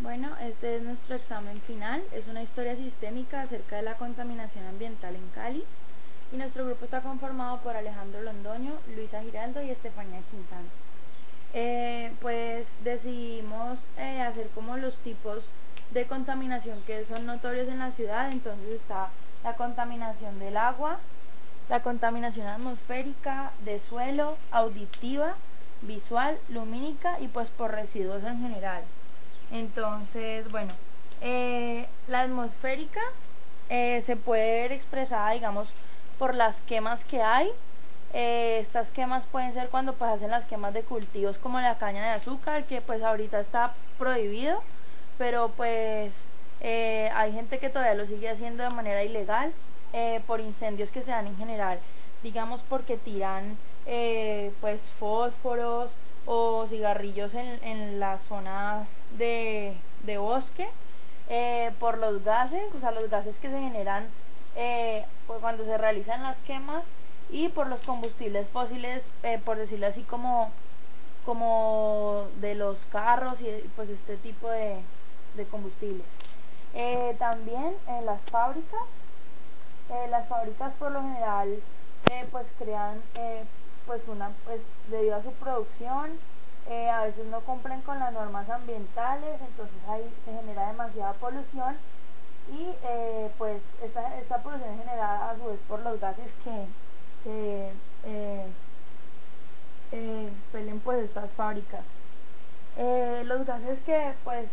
Bueno, este es nuestro examen final. Es una historia sistémica acerca de la contaminación ambiental en Cali. Y nuestro grupo está conformado por Alejandro Londoño, Luisa Giraldo y Estefanía Quintana. Pues decidimos hacer como los tipos de contaminación que son notorios en la ciudad. Entonces está la contaminación del agua, la contaminación atmosférica, de suelo, auditiva, visual, lumínica y pues por residuos en general. Entonces, bueno, la atmosférica se puede ver expresada, digamos, por las quemas que hay. Estas quemas pueden ser cuando pues hacen las quemas de cultivos como la caña de azúcar, que pues ahorita está prohibido, pero pues hay gente que todavía lo sigue haciendo de manera ilegal, por incendios que se dan en general, digamos porque tiran pues fósforos o cigarrillos en las zonas de bosque, por los gases, o sea, los gases que se generan pues cuando se realizan las quemas, y por los combustibles fósiles, por decirlo así, como de los carros y pues este tipo de combustibles. También en las fábricas por lo general pues crean pues debido a su producción, a veces no cumplen con las normas ambientales, entonces ahí se genera demasiada polución y pues esta polución es generada a su vez por los gases que expelen pues estas fábricas. Los gases que pues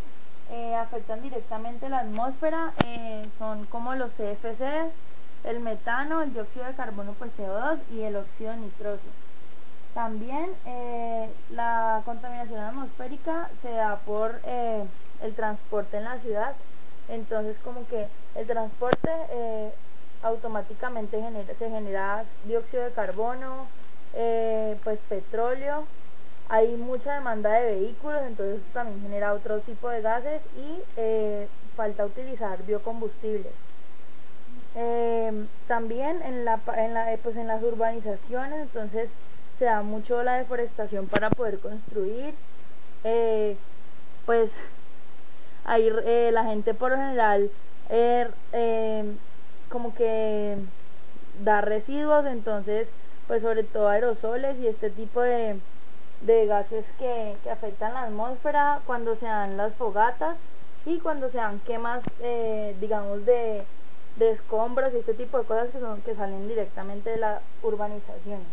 afectan directamente la atmósfera son como los CFCs, el metano, el dióxido de carbono pues CO2 y el óxido nitroso. También la contaminación atmosférica se da por el transporte en la ciudad. Entonces como que el transporte automáticamente se genera dióxido de carbono, pues petróleo. Hay mucha demanda de vehículos, entonces esto también genera otro tipo de gases y falta utilizar biocombustibles. También pues en las urbanizaciones, entonces se da mucho la deforestación para poder construir. Pues ahí la gente por lo general como que da residuos, entonces pues sobre todo aerosoles y este tipo de gases que afectan la atmósfera cuando se dan las fogatas y cuando se dan quemas, digamos, de escombros y este tipo de cosas que salen directamente de las urbanizaciones.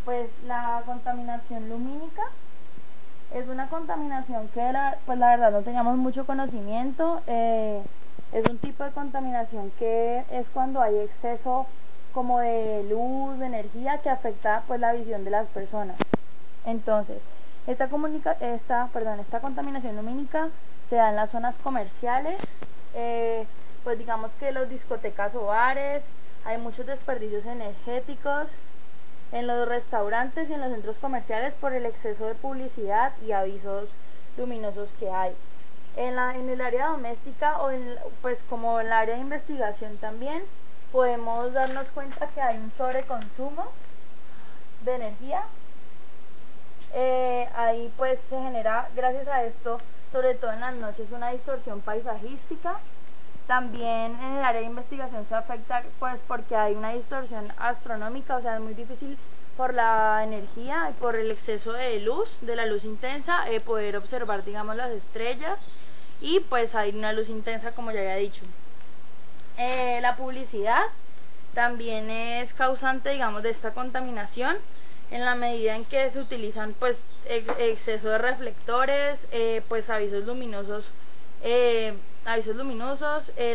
Pues la contaminación lumínica es una contaminación que pues la verdad no teníamos mucho conocimiento. Es un tipo de contaminación que es cuando hay exceso como de luz, de energía, que afecta pues la visión de las personas. Entonces, esta contaminación lumínica se da en las zonas comerciales, pues digamos que los discotecas o bares, hay muchos desperdicios energéticos en los restaurantes y en los centros comerciales por el exceso de publicidad y avisos luminosos que hay. En el área doméstica pues como en el área de investigación también podemos darnos cuenta que hay un sobreconsumo de energía. Ahí pues se genera, gracias a esto, sobre todo en las noches, una distorsión paisajística. También en el área de investigación se afecta pues porque hay una distorsión astronómica, o sea, es muy difícil por la energía y por el exceso de luz, de la luz intensa, poder observar, digamos, las estrellas, y pues hay una luz intensa, como ya había dicho. La publicidad también es causante, digamos, de esta contaminación, en la medida en que se utilizan pues exceso de reflectores, pues avisos luminosos,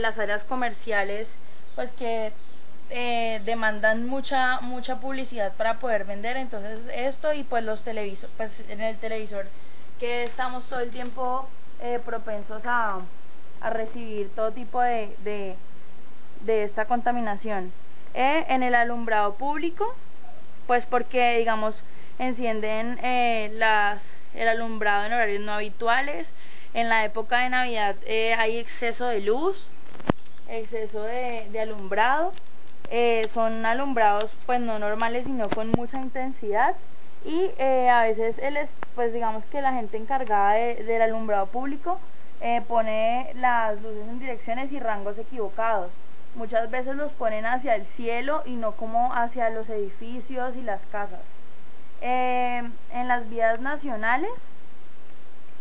las áreas comerciales pues que demandan mucha publicidad para poder vender. Entonces esto, y pues los televisores, pues en el televisor que estamos todo el tiempo propensos a recibir todo tipo de esta contaminación. En el alumbrado público, pues porque digamos encienden el alumbrado en horarios no habituales. En la época de Navidad hay exceso de luz, exceso de alumbrado. Son alumbrados pues no normales, sino con mucha intensidad, y a veces pues digamos que la gente encargada del alumbrado público pone las luces en direcciones y rangos equivocados. Muchas veces los ponen hacia el cielo y no como hacia los edificios y las casas. En las vías nacionales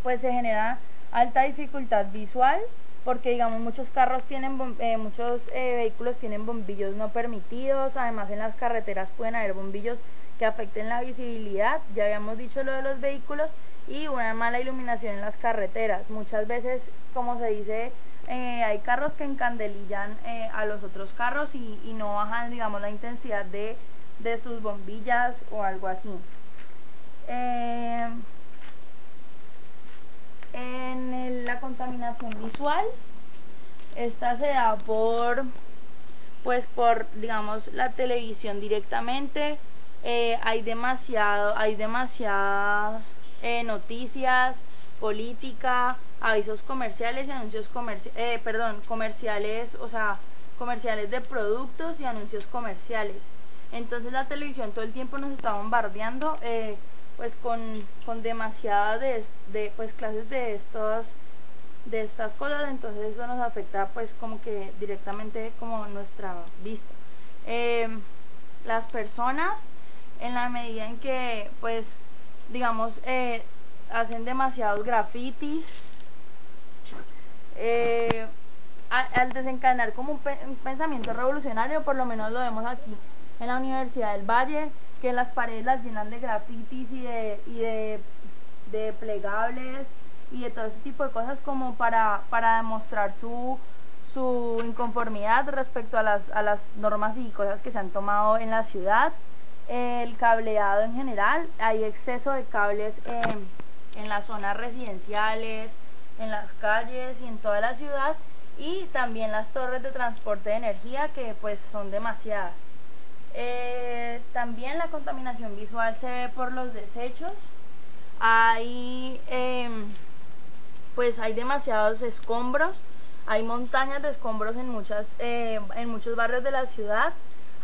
pues se genera alta dificultad visual porque digamos muchos carros tienen muchos vehículos tienen bombillos no permitidos. Además en las carreteras pueden haber bombillos que afecten la visibilidad, ya habíamos dicho lo de los vehículos, y una mala iluminación en las carreteras. Muchas veces, como se dice, hay carros que encandelillan a los otros carros y no bajan, digamos, la intensidad de sus bombillas o algo así. La contaminación visual, esta se da por digamos la televisión directamente. Hay demasiadas noticias, política, avisos comerciales y anuncios comerciales, o sea, comerciales de productos y anuncios comerciales. Entonces la televisión todo el tiempo nos está bombardeando pues con demasiadas pues clases de estas cosas. Entonces eso nos afecta pues como que directamente como nuestra vista. Las personas, en la medida en que pues digamos hacen demasiados grafitis, al desencadenar como un pensamiento revolucionario, por lo menos lo vemos aquí en la Universidad del Valle, que las paredes las llenan de grafitis y de plegables y de todo ese tipo de cosas como para demostrar su inconformidad respecto a las normas y cosas que se han tomado en la ciudad. El cableado en general, hay exceso de cables en las zonas residenciales, en las calles y en toda la ciudad, y también las torres de transporte de energía, que pues son demasiadas. También la contaminación visual se ve por los desechos. Pues hay demasiados escombros, hay montañas de escombros en muchos barrios de la ciudad.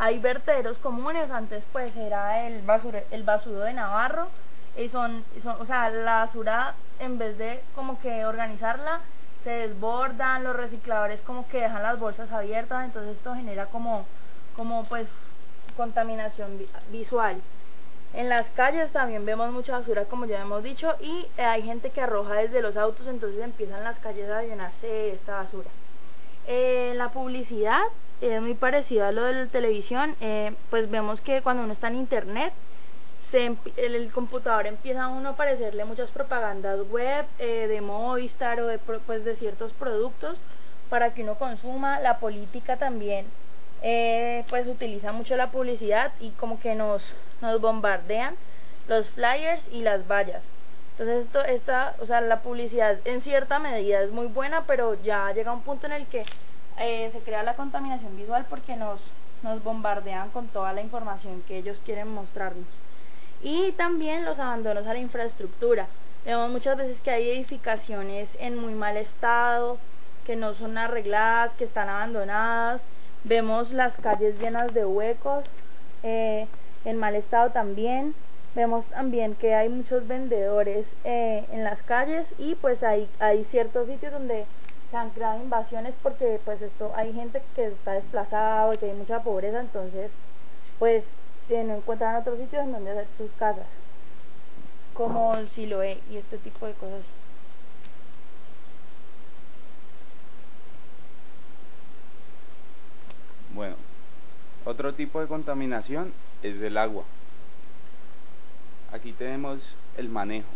Hay vertederos comunes. Antes pues era el basurero de Navarro, y o sea, la basura, en vez de como que organizarla, se desbordan. Los recicladores como que dejan las bolsas abiertas, entonces esto genera como pues contaminación visual. En las calles también vemos mucha basura, como ya hemos dicho, y hay gente que arroja desde los autos, entonces empiezan las calles a llenarse de esta basura. La publicidad es muy parecido a lo de la televisión. Pues vemos que cuando uno está en internet, el computador empieza a uno a aparecerle muchas propagandas web de Movistar o de ciertos productos para que uno consuma. La política también pues utiliza mucho la publicidad y como que nos bombardean los flyers y las vallas. Entonces o sea, la publicidad en cierta medida es muy buena, pero ya llega un punto en el que se crea la contaminación visual porque nos bombardean con toda la información que ellos quieren mostrarnos. Y también los abandonos a la infraestructura. Vemos muchas veces que hay edificaciones en muy mal estado, que no son arregladas, que están abandonadas. Vemos las calles llenas de huecos, en mal estado también. Vemos también que hay muchos vendedores en las calles, y pues hay ciertos sitios donde se han creado invasiones porque pues hay gente que está desplazada y que hay mucha pobreza, entonces pues no encuentran otros sitios en donde hacer sus casas, como Siloé y este tipo de cosas. Bueno, otro tipo de contaminación es el agua. Aquí tenemos el manejo.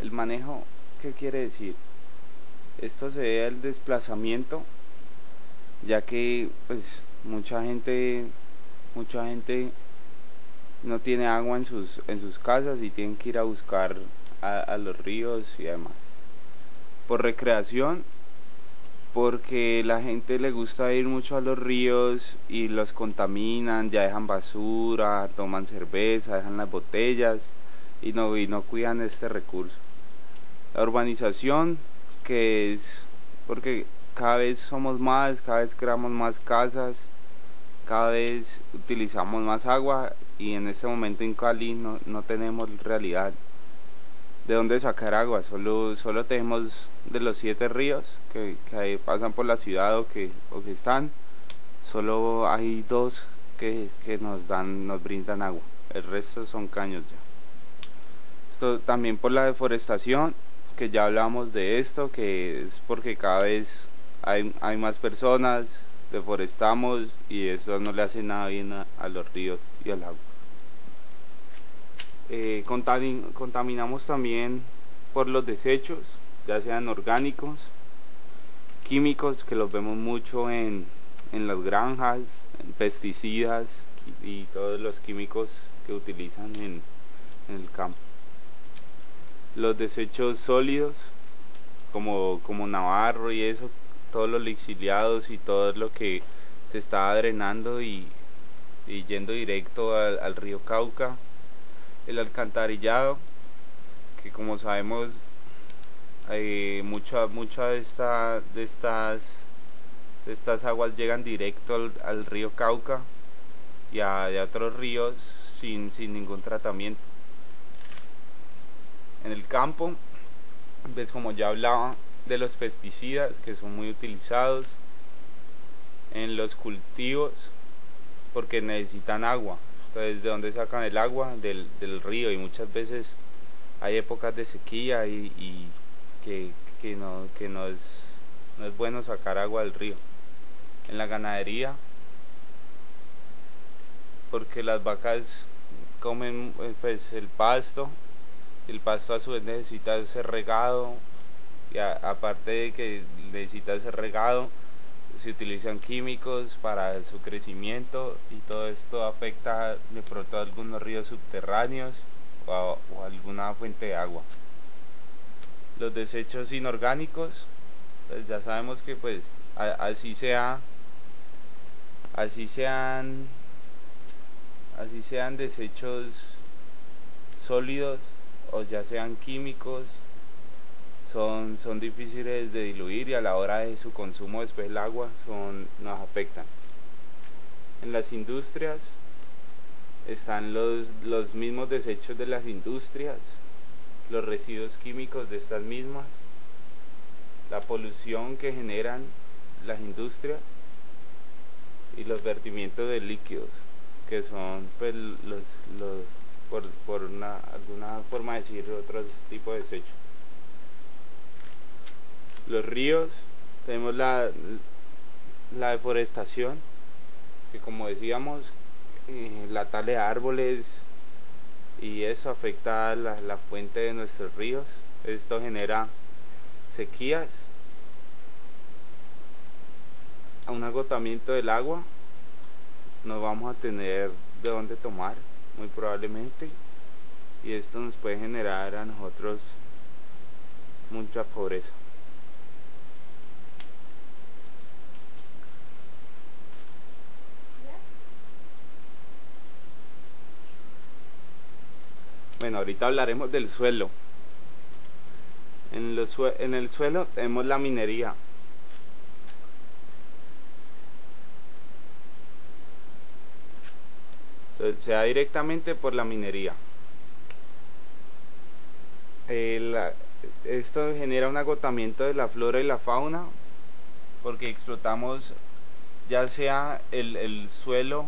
El manejo, ¿qué quiere decir? Esto se debe al desplazamiento, ya que pues mucha gente no tiene agua en sus casas y tienen que ir a buscar a los ríos y demás. Por recreación, porque la gente le gusta ir mucho a los ríos y los contaminan, ya dejan basura, toman cerveza, dejan las botellas y no cuidan este recurso. La urbanización, que es porque cada vez somos más, cada vez creamos más casas, cada vez utilizamos más agua, y en este momento en Cali no tenemos realidad. de dónde sacar agua. Solo tenemos de los 7 ríos que ahí pasan por la ciudad o que están, solo hay 2 que nos brindan agua. El resto son caños ya. Esto también por la deforestación, que ya hablamos de esto, que es porque cada vez hay más personas, deforestamos y eso no le hace nada bien a los ríos y al agua. Contaminamos también por los desechos, ya sean orgánicos, químicos, que los vemos mucho en las granjas, en pesticidas y todos los químicos que utilizan en el campo. Los desechos sólidos, como Navarro y eso, todos los lixiviados y todo lo que se está drenando y yendo directo al río Cauca. El alcantarillado, que como sabemos mucha de estas aguas llegan directo al río Cauca y a otros ríos sin ningún tratamiento. En el campo, pues como ya hablaba de los pesticidas que son muy utilizados. En los cultivos, porque necesitan agua. Entonces, ¿de dónde sacan el agua? Del río, y muchas veces hay épocas de sequía y que no es bueno sacar agua del río. En la ganadería, porque las vacas comen pues el pasto a su vez necesita ser regado, y aparte de que necesita ser regado, se utilizan químicos para su crecimiento, y todo esto afecta de pronto a algunos ríos subterráneos o alguna fuente de agua. Los desechos inorgánicos, pues ya sabemos que pues así sean desechos sólidos o ya sean químicos, son difíciles de diluir, y a la hora de su consumo después del agua nos afectan. En las industrias están los mismos desechos de las industrias, los residuos químicos de estas mismas, la polución que generan las industrias y los vertimientos de líquidos, que son pues por alguna forma de decir, otros tipos de desechos. Los ríos, tenemos la deforestación, que como decíamos, la tala de árboles, y eso afecta a la fuente de nuestros ríos. Esto genera sequías, a un agotamiento del agua, no vamos a tener de dónde tomar muy probablemente, y esto nos puede generar a nosotros mucha pobreza. Bueno, ahorita hablaremos del suelo. En el suelo tenemos la minería. Entonces, se da directamente por la minería. Esto genera un agotamiento de la flora y la fauna, porque explotamos ya sea el suelo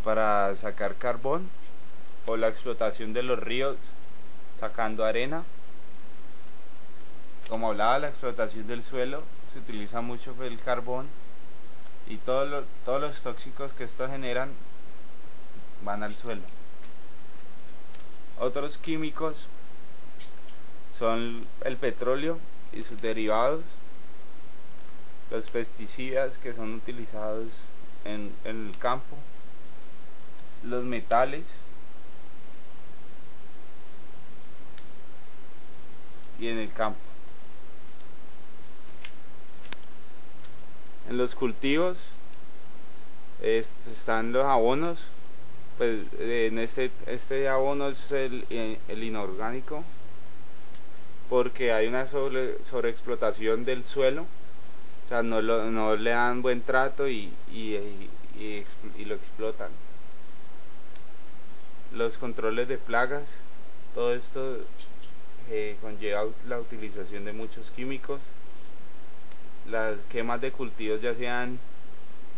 para sacar carbón, o la explotación de los ríos sacando arena. Como hablaba, la explotación del suelo, se utiliza mucho el carbón, y todos los tóxicos que esto generan van al suelo. Otros químicos son el petróleo y sus derivados, los pesticidas que son utilizados en el campo, los metales y en el campo. En los cultivos están los abonos, pues en este abono es el inorgánico, porque hay una sobreexplotación del suelo, o sea, no le dan buen trato y lo explotan. Los controles de plagas, todo esto conlleva la utilización de muchos químicos, las quemas de cultivos ya sean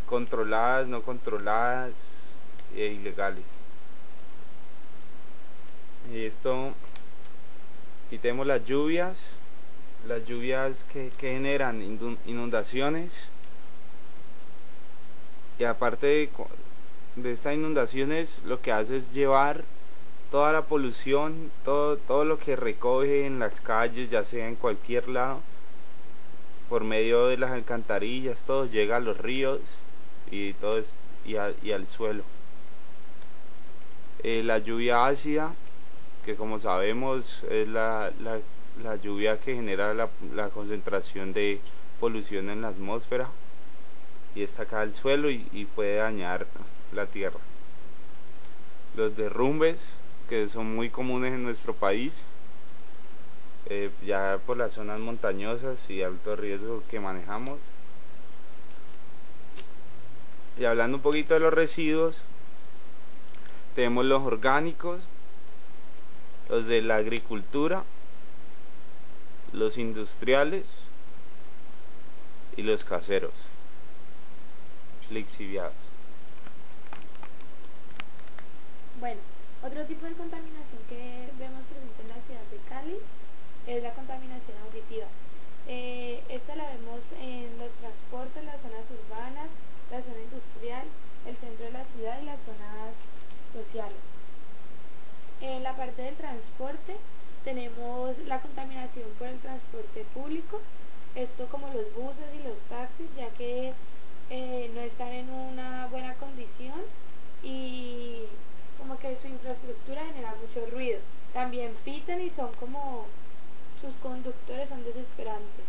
controladas, no controladas e ilegales. Y esto, quitemos las lluvias que generan inundaciones, y aparte de estas inundaciones, lo que hace es llevar toda la polución, todo lo que recoge en las calles, ya sea en cualquier lado, por medio de las alcantarillas, todo llega a los ríos y todo y al suelo. La lluvia ácida, que como sabemos es la lluvia que genera la concentración de polución en la atmósfera, y esta cae al suelo y puede dañar la tierra. Los derrumbes, que son muy comunes en nuestro país, ya por las zonas montañosas y alto riesgo que manejamos. Y hablando un poquito de los residuos, tenemos los orgánicos, los de la agricultura, los industriales y los caseros, lixiviados. Bueno, otro tipo de contaminación que vemos presente en la ciudad de Cali es la contaminación auditiva. Esta la vemos en los transportes, las zonas urbanas, la zona industrial, el centro de la ciudad y las zonas sociales. En la parte del transporte tenemos la contaminación por el transporte público, esto como los buses y los taxis, ya que no están en una buena condición y como que su infraestructura genera mucho ruido. También pitan y son como, sus conductores son desesperantes.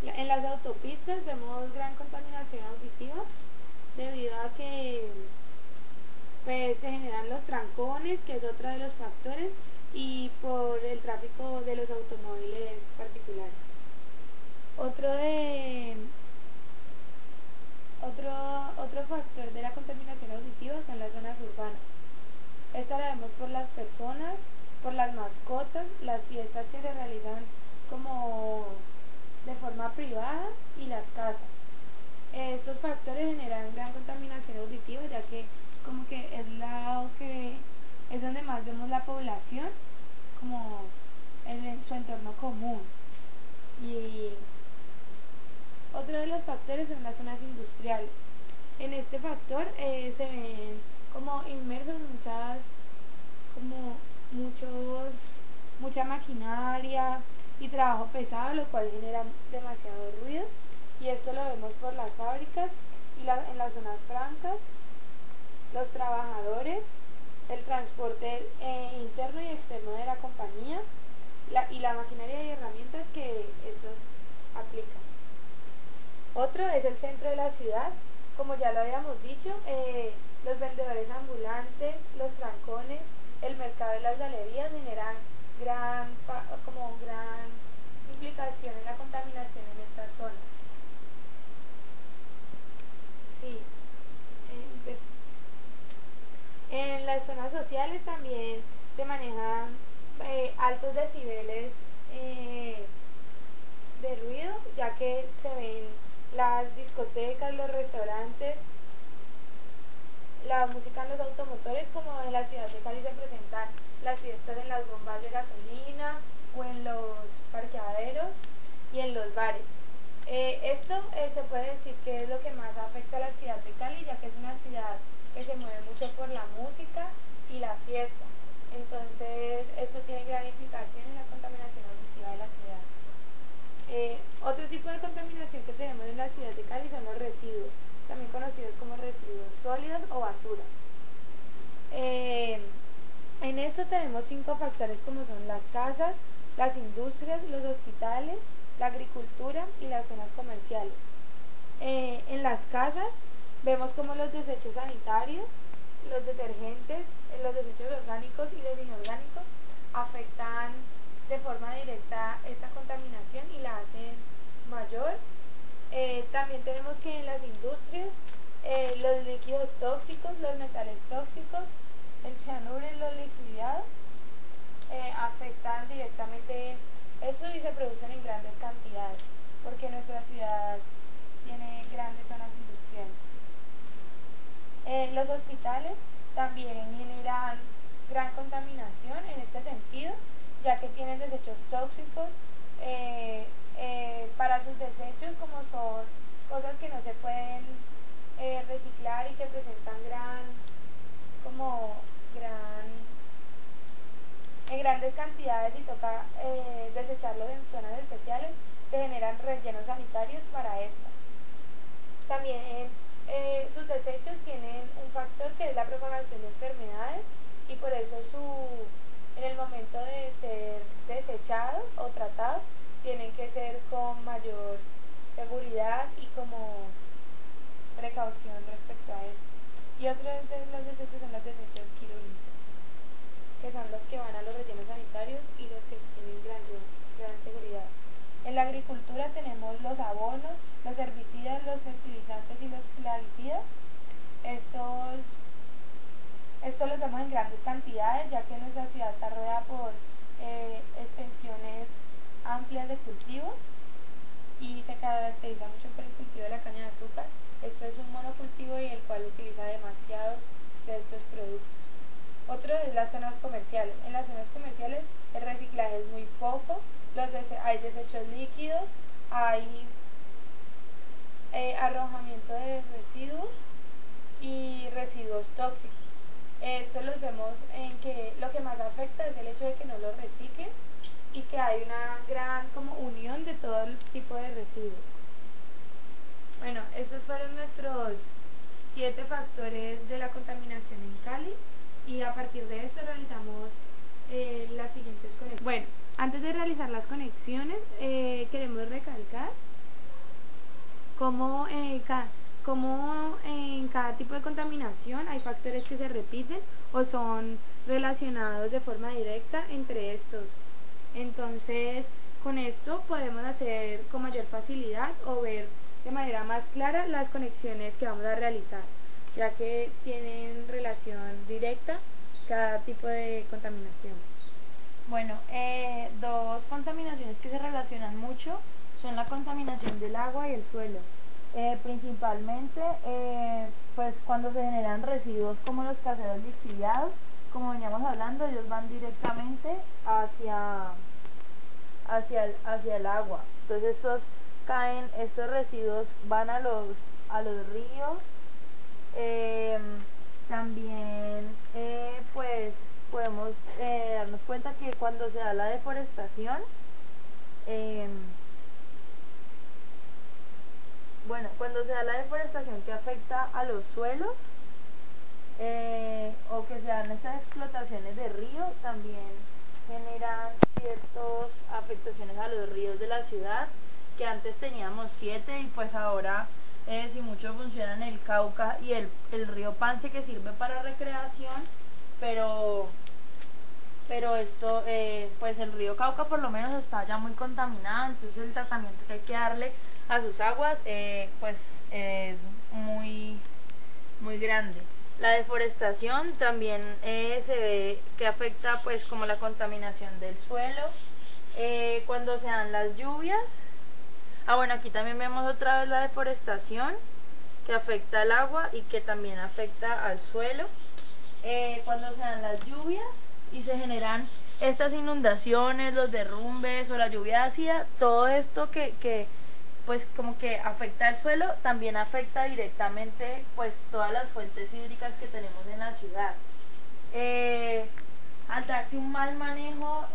En las autopistas vemos gran contaminación auditiva debido a que pues se generan los trancones, que es otro de los factores, y por el tráfico de los automóviles particulares. Otro factor de la contaminación auditiva son las zonas urbanas. Esta la vemos por las personas, por las mascotas, las fiestas que se realizan como de forma privada y las casas. Estos factores generan gran contaminación auditiva, ya que como que es donde más vemos la población como en su entorno común. Y otro de los factores son las zonas industriales. En este factor se ven como inmersos mucha maquinaria y trabajo pesado, lo cual genera demasiado ruido, y esto lo vemos por las fábricas y en las zonas francas, los trabajadores, el transporte interno y externo de la compañía y la maquinaria y herramientas que estos aplican. Otro es el centro de la ciudad, como ya lo habíamos dicho, los vendedores ambulantes, los trancones, el mercado y las galerías generan gran implicación en la contaminación en estas zonas. Sí. En las zonas sociales también se manejan altos decibeles de ruido, ya que se ven las discotecas, los restaurantes, la música en los automotores, como en la ciudad de Cali se presentan las fiestas en las bombas de gasolina o en los parqueaderos y en los bares. Esto se puede decir que es lo que más afecta a la ciudad de Cali, ya que es una ciudad que se mueve mucho por la música y la fiesta. Entonces, esto tiene gran implicación en la contaminación auditiva de la ciudad. Otro tipo de contaminación que tenemos en la ciudad de Cali son los residuos, también conocidos como residuos sólidos o basura. En esto tenemos 5 factores, como son las casas, las industrias, los hospitales, la agricultura y las zonas comerciales. En las casas vemos como los desechos sanitarios, los detergentes, los desechos orgánicos y los inorgánicos afectan de forma directa esta contaminación y la hacen mayor. También tenemos que en las industrias los líquidos tóxicos, los metales tóxicos, el cianuro y los lixiviados afectan directamente grandes cantidades, porque nuestra ciudad tiene grandes zonas industriales. Los hospitales también generan gran contaminación en este sentido, ya que tienen desechos tóxicos para sus desechos, como son cosas que no se pueden reciclar y que presentan en grandes cantidades y toca desecharlos en zonas especiales, se generan rellenos sanitarios para estas. También sus desechos tienen un factor que es la propagación de enfermedades, y por eso en el momento de ser desechados o tratados tienen que ser con mayor seguridad y como precaución respecto a esto. Y otro de los desechos son los desechos quirúrgicos, que son los que van a los rellenos sanitarios y los que tienen gran seguridad. En la agricultura tenemos los abonos, los herbicidas, los fertilizantes y los plaguicidas. Estos los vemos en grandes cantidades, ya que nuestra ciudad está rodeada por extensiones amplias de cultivos y se caracteriza mucho por el cultivo de la caña de azúcar. Esto es un monocultivo y el cual utiliza demasiados de estos productos. Otro es las zonas comerciales. En las zonas comerciales el reciclaje es muy poco, hay desechos líquidos, hay arrojamiento de residuos y residuos tóxicos. Esto los vemos en que lo que más afecta es el hecho de que no los reciclen y que hay una gran como unión de todo el tipo de residuos. Bueno, estos fueron nuestros 7 factores de la contaminación en Cali, y a partir de esto realizamos las siguientes conexiones. Bueno, antes de realizar las conexiones queremos recalcar cómo en cada tipo de contaminación hay factores que se repiten o son relacionados de forma directa entre estos. Entonces, con esto podemos hacer con mayor facilidad o ver de manera más clara las conexiones que vamos a realizar, ya que tienen relación directa cada tipo de contaminación. Bueno, dos contaminaciones que se relacionan mucho son la contaminación del agua y el suelo. Principalmente pues cuando se generan residuos como los caseros lixiviados, como veníamos hablando, ellos van directamente hacia el agua. Entonces estos residuos van a los ríos. También pues podemos darnos cuenta que cuando se da la deforestación, que afecta a los suelos, o que se dan estas explotaciones de río, también generan ciertas afectaciones a los ríos de la ciudad, que antes teníamos 7 y pues ahora si mucho funcionan el Cauca y el río Pance, que sirve para recreación, pero esto pues el río Cauca por lo menos está ya muy contaminado, entonces el tratamiento que hay que darle a sus aguas pues es muy grande. La deforestación también se ve que afecta pues como la contaminación del suelo cuando se dan las lluvias. Bueno, aquí también vemos otra vez la deforestación que afecta al agua y que también afecta al suelo. Cuando se dan las lluvias y se generan estas inundaciones, los derrumbes o la lluvia ácida, todo esto que pues como que afecta al suelo, también afecta directamente pues todas las fuentes hídricas que tenemos en la ciudad. Al darse un mal manejo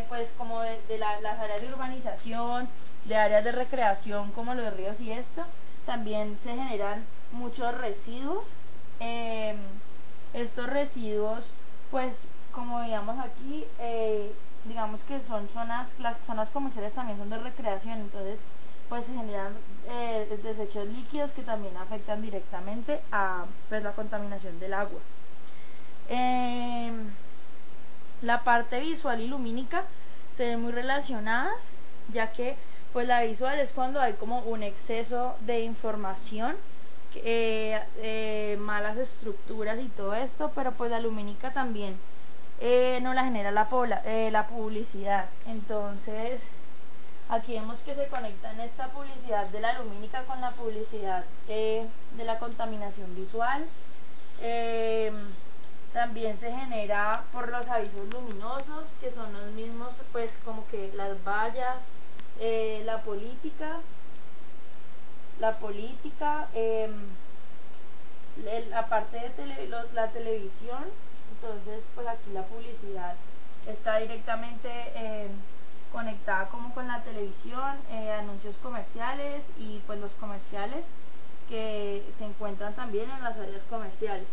pues como de las áreas de urbanización, de áreas de recreación como los ríos y esto, también se generan muchos residuos. Estos residuos pues como veíamos aquí, digamos que las zonas comerciales también son de recreación, entonces pues se generan desechos líquidos que también afectan directamente a pues, la contaminación del agua. La parte visual y lumínica se ven muy relacionadas, ya que pues la visual es cuando hay como un exceso de información, malas estructuras y todo esto, pero pues la lumínica también no la genera la publicidad. Entonces, aquí vemos que se conectan esta publicidad de la lumínica con la publicidad de la contaminación visual. También se genera por los avisos luminosos, que son los mismos, pues como que las vallas, la política, la parte de la televisión. Entonces pues aquí la publicidad está directamente conectada como con la televisión, anuncios comerciales y pues los comerciales que se encuentran también en las áreas comerciales.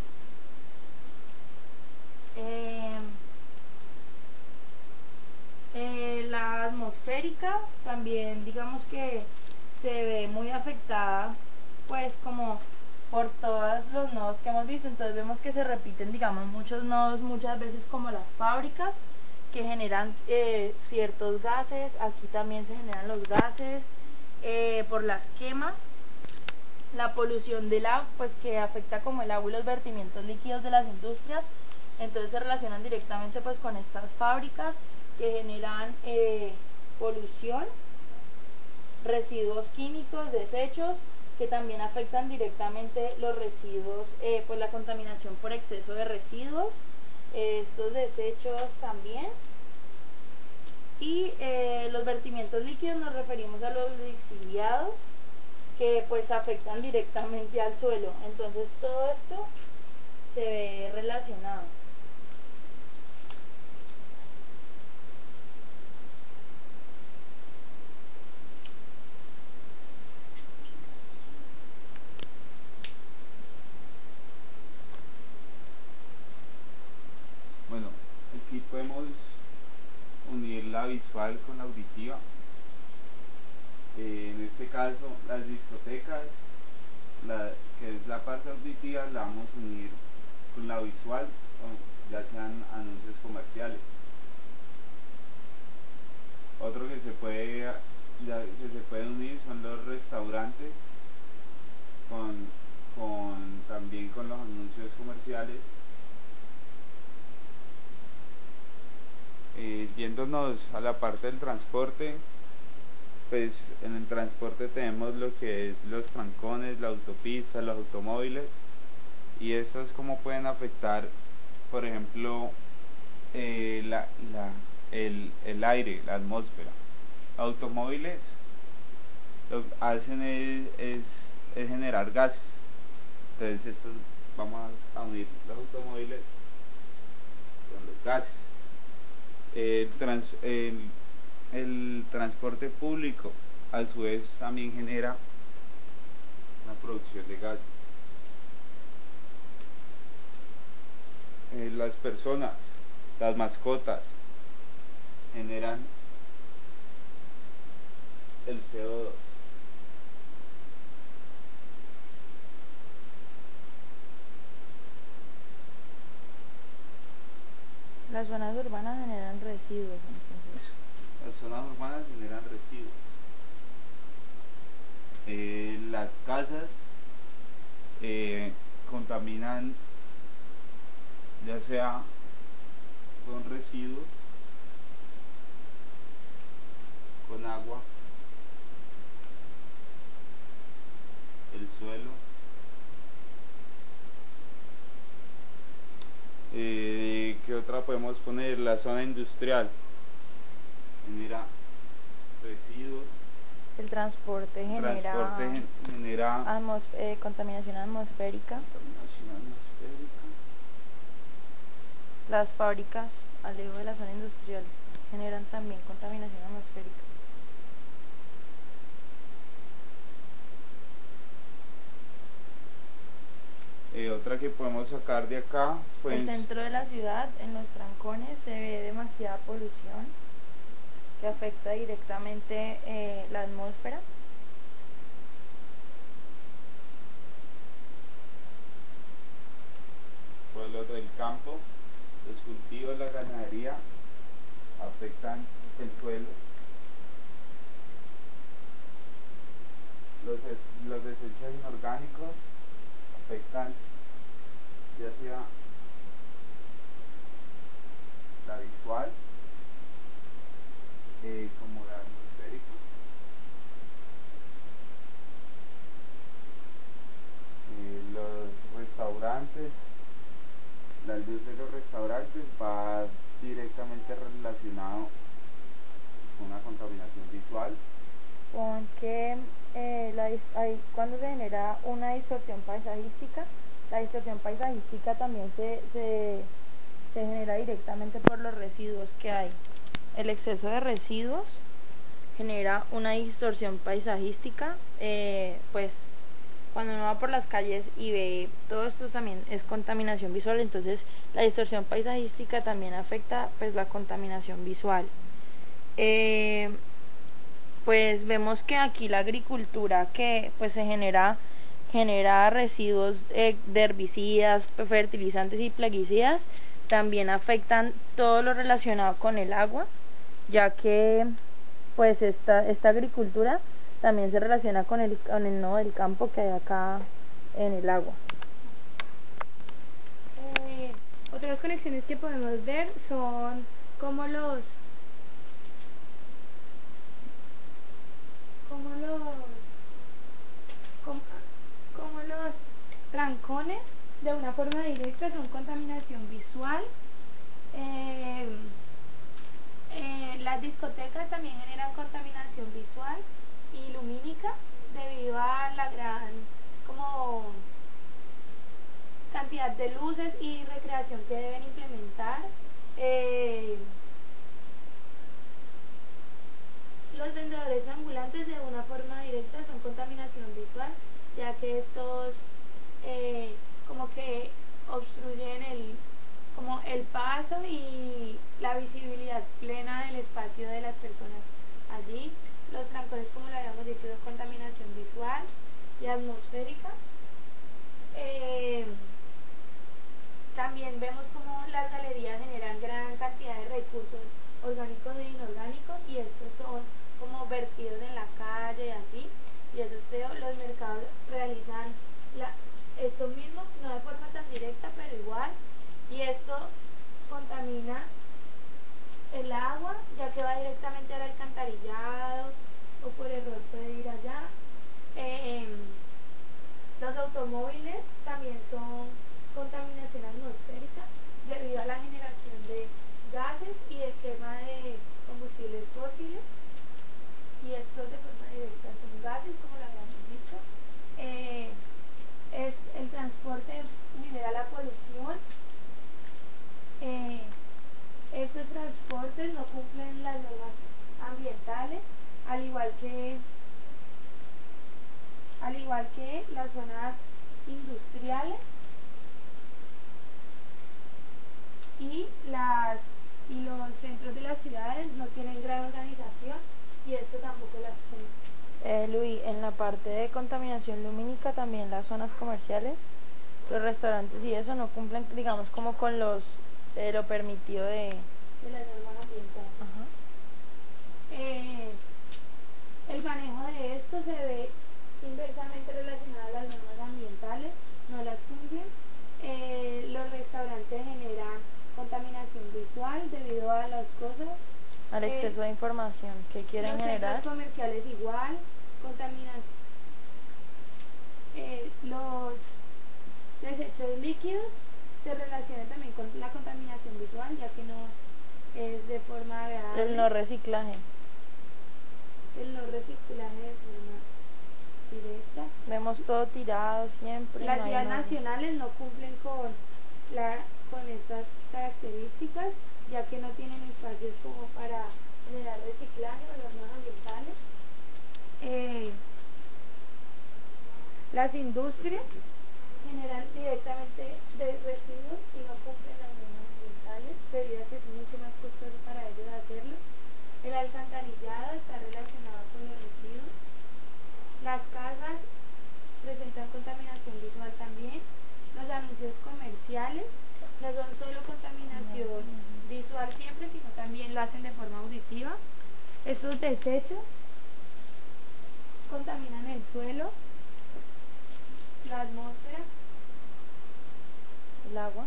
La atmosférica también digamos que se ve muy afectada pues como por todos los nodos que hemos visto. Entonces vemos que se repiten digamos muchos nodos muchas veces, como las fábricas que generan ciertos gases. Aquí también se generan los gases por las quemas, la polución del agua, pues que afecta como el agua y los vertimientos líquidos de las industrias. Entonces se relacionan directamente pues con estas fábricas que generan polución, residuos químicos, desechos, que también afectan directamente los residuos, pues la contaminación por exceso de residuos, estos desechos también. Y los vertimientos líquidos nos referimos a los lixiviados, que pues afectan directamente al suelo. Entonces todo esto se ve relacionado. Bueno, aquí podemos unir la visual con la auditiva. En este caso, las discotecas, que es la parte auditiva, la vamos a unir con la visual, ya sean anuncios comerciales. Otro que se puede unir son los restaurantes también con los anuncios comerciales. Yéndonos a la parte del transporte, pues en el transporte tenemos lo que es los trancones, la autopista, los automóviles, y estos como pueden afectar, por ejemplo, el aire, la atmósfera. Automóviles lo que hacen es generar gases. Entonces vamos a unir los automóviles con los gases. El transporte público a su vez también genera una producción de gases. Las personas, las mascotas generan el CO2. Las zonas urbanas generan residuos, entonces. Las zonas urbanas generan residuos. Las casas contaminan ya sea con residuos, con agua, el suelo. ¿Qué otra podemos poner? La zona industrial genera residuos. El transporte genera contaminación atmosférica. Las fábricas al lejos de la zona industrial generan también contaminación atmosférica. Otra que podemos sacar de acá, pues el centro de la ciudad, en los trancones, se ve demasiada polución que afecta directamente la atmósfera. Por el otro, el campo, los cultivos, la ganadería afectan el suelo. Los desechos inorgánicos afectan ya sea restaurantes, la luz de los restaurantes va directamente relacionado con una contaminación visual. Con que cuando se genera una distorsión paisajística, la distorsión paisajística también se genera directamente por los residuos que hay. El exceso de residuos genera una distorsión paisajística, pues cuando uno va por las calles y ve todo esto también es contaminación visual, entonces la distorsión paisajística también afecta pues la contaminación visual. Pues vemos que aquí la agricultura que pues se genera residuos de herbicidas, fertilizantes y plaguicidas, también afectan todo lo relacionado con el agua, ya que pues esta agricultura también se relaciona con el nodo del campo que hay acá en el agua. Otras conexiones que podemos ver son como los como los trancones de una forma directa son contaminación visual. Las discotecas también generan contaminación visual y lumínica debido a la gran como cantidad de luces y recreación que deben implementar. Los vendedores ambulantes de una forma directa son contaminación visual, ya que estos como que obstruyen como el paso y la visibilidad plena del espacio de las personas allí. Los trancones, como lo habíamos dicho, son contaminación visual y atmosférica. También vemos como las galerías generan gran cantidad de recursos orgánicos e inorgánicos, y estos son como vertidos en la calle y así, y eso es feo. Los mercados realizan esto mismo, no de forma tan directa, pero igual, y esto contamina el agua, ya que va directamente al alcantarillado o por error puede ir allá. Los automóviles también son contaminación atmosférica debido a la generación de gases y el quema de combustibles fósiles, y estos de forma directa son gases, como lo habíamos dicho. El transporte genera la polución. Estos transportes no cumplen las normas ambientales, al igual que las zonas industriales y los centros de las ciudades no tienen gran organización, y esto tampoco las cumple. Luis, en la parte de contaminación lumínica también las zonas comerciales, los restaurantes y eso no cumplen, digamos, como con lo permitido de las normas ambientales. Ajá. El manejo de esto se ve inversamente relacionado a las normas ambientales, no las cumplen. Los restaurantes generan contaminación visual debido a las cosas, Al exceso de información que quieren los generar. centros comerciales igual, contaminación. Los desechos líquidos se relacionan también con la contaminación visual, ya que no es de forma agradable. El no reciclaje. El no reciclaje de forma directa. Vemos todo tirado siempre. Las vías nacionales no cumplen con estas características, ya que no tienen espacios como para generar reciclaje o normas ambientales. Las industrias generan directamente residuos y no cumplen las normas ambientales, debido a que es mucho más costoso para ellos hacerlo. El alcantarillado está relacionado con los residuos. Las casas presentan contaminación visual también. Los anuncios comerciales no son solo contaminación visual siempre, sino también lo hacen de forma auditiva. Estos desechos contaminan el suelo, la atmósfera, el agua.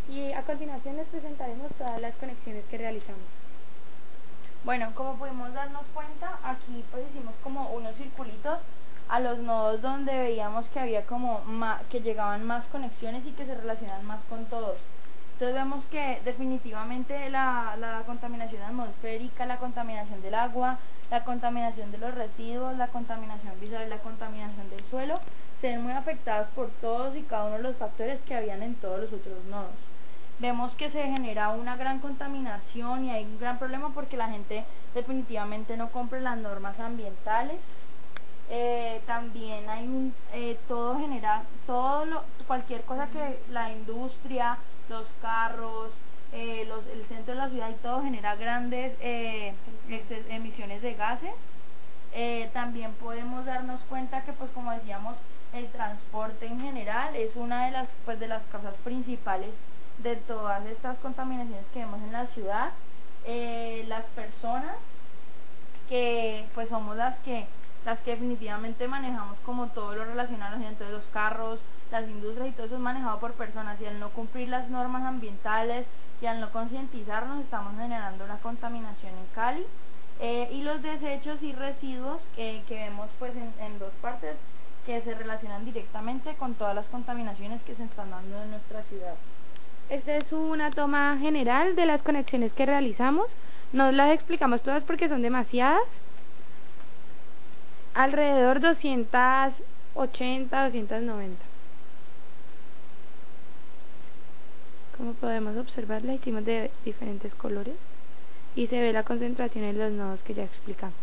Y a continuación les presentaremos todas las conexiones que realizamos. Bueno, como pudimos darnos cuenta, aquí pues hicimos circulitos a los nodos donde veíamos que había como que llegaban más conexiones y que se relacionan más con todos. Entonces vemos que definitivamente la contaminación atmosférica, la contaminación del agua, la contaminación de los residuos, la contaminación visual y la contaminación del suelo se ven muy afectadas por todos y cada uno de los factores que habían en todos los otros nodos. Vemos que se genera una gran contaminación y hay un gran problema porque la gente definitivamente no cumple las normas ambientales. También hay todo genera, cualquier cosa que la industria, los carros, el centro de la ciudad y todo genera grandes emisiones de gases. También podemos darnos cuenta que, pues como decíamos, el transporte en general es una de las causas principales de todas estas contaminaciones que vemos en la ciudad. Las personas que pues somos las que definitivamente manejamos como todo lo relacionado, entonces los carros, las industrias y todo eso es manejado por personas, y al no cumplir las normas ambientales y al no concientizarnos estamos generando una contaminación en Cali. Y los desechos y residuos que vemos pues en dos partes que se relacionan directamente con todas las contaminaciones que se están dando en nuestra ciudad. Esta es una toma general de las conexiones que realizamos. No las explicamos todas porque son demasiadas. Alrededor 280, 290. Como podemos observar, la hicimos de diferentes colores y se ve la concentración en los nodos que ya explicamos.